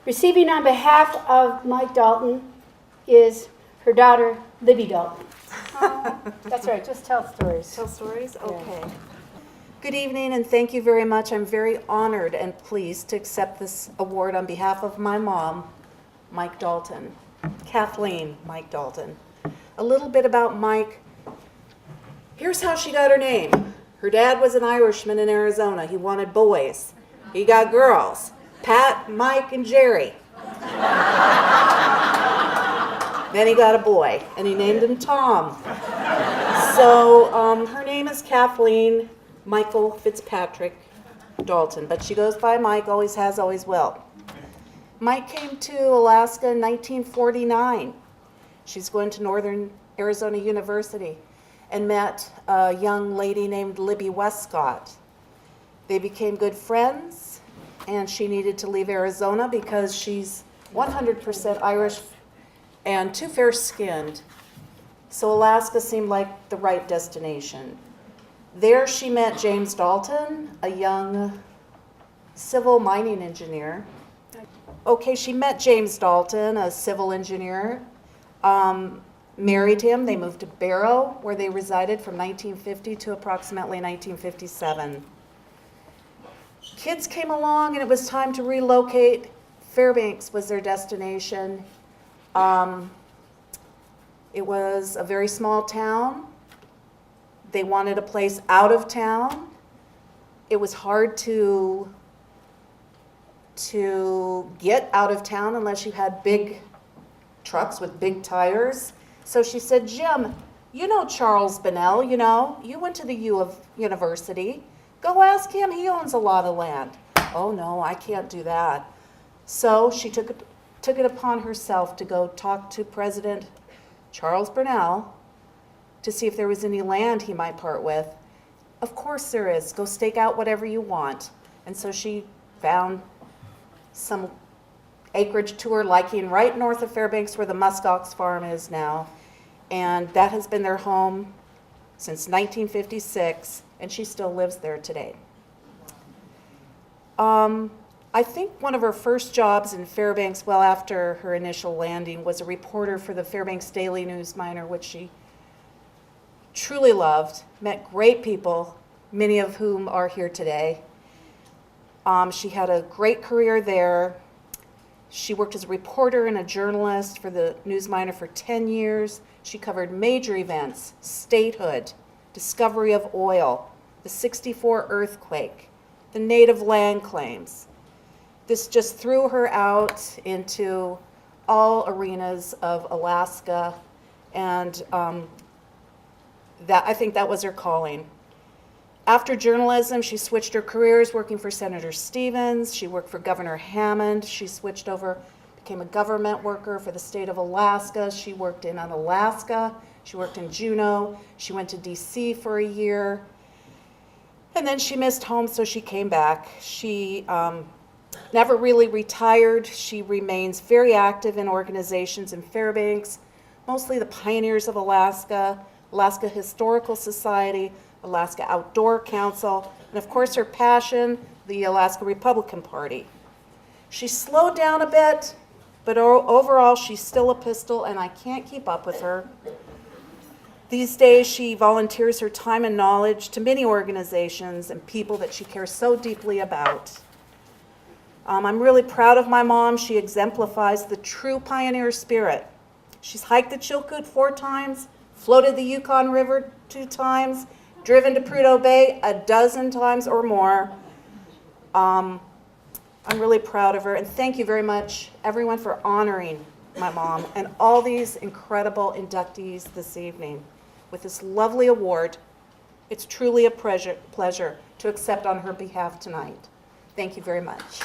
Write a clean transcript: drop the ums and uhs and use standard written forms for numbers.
Receiving on behalf of Mike Dalton is her daughter, Libby Dalton. That's right, just tell stories. Tell stories? Okay. Good evening, and thank you very much. I'm very honored and pleased to accept this award on behalf of my mom, Mike Dalton. Kathleen, Mike Dalton. A little bit about Mike. Here's how she got her name. Her dad was an Irishman in Arizona. He wanted boys. He got girls. Pat, Mike, and Jerry. Then he got a boy, and he named him Tom. So her name is Kathleen Michael Fitzpatrick Dalton, but she goes by Mike, always has, always will. Mike came to Alaska in 1949. She's going to Northern Arizona University and met a young lady named Libby Westcott. They became good friends, and she needed to leave Arizona because she's 100% Irish and too fair-skinned. So Alaska seemed like the right destination. There she met James Dalton, a young civil mining engineer. Okay, she met James Dalton, a civil engineer, married him. They moved to Barrow, where they resided from 1950 to approximately 1957. Kids came along, and it was time to relocate. Fairbanks was their destination. It was a very small town. They wanted a place out of town. It was hard to get out of town unless you had big trucks with big tires. So she said, Jim, you know Charles Bunnell, you went to the U of University. Go ask him, he owns a lot of land. Oh no, I can't do that. So she took it upon herself to go talk to President Charles Bunnell to see if there was any land he might part with. Of course there is. Go stake out whatever you want. And so she found some acreage to her liking right north of Fairbanks where the muskox farm is now. And that has been their home since 1956, and she still lives there today. I think one of her first jobs in Fairbanks, well after her initial landing, was a reporter for the Fairbanks Daily News Miner, which she truly loved, met great people, many of whom are here today. She had a great career there. She worked as a reporter and a journalist for the News Miner for 10 years. She covered major events, statehood, discovery of oil, the '64 earthquake, the native land claims. This just threw her out into all arenas of Alaska, and I think that was her calling. After journalism, she switched her careers, working for Senator Stevens. She worked for Governor Hammond. She switched over, became a government worker for the state of Alaska. She worked in Alaska. She worked in Juneau. She went to DC for a year. And then she missed home, so she came back. She never really retired. She remains very active in organizations in Fairbanks, mostly the Pioneers of Alaska, Alaska Historical Society, Alaska Outdoor Council, and of course her passion, the Alaska Republican Party. She slowed down a bit, but overall she's still a pistol, and I can't keep up with her. These days she volunteers her time and knowledge to many organizations and people that she cares so deeply about. I'm really proud of my mom. She exemplifies the true pioneer spirit. She's hiked the Chilkoot 4 times, floated the Yukon River 2 times, driven to Prudhoe Bay 12 times or more. I'm really proud of her, and thank you very much, everyone, for honoring my mom and all these incredible inductees this evening with this lovely award. It's truly a pleasure to accept on her behalf tonight. Thank you very much.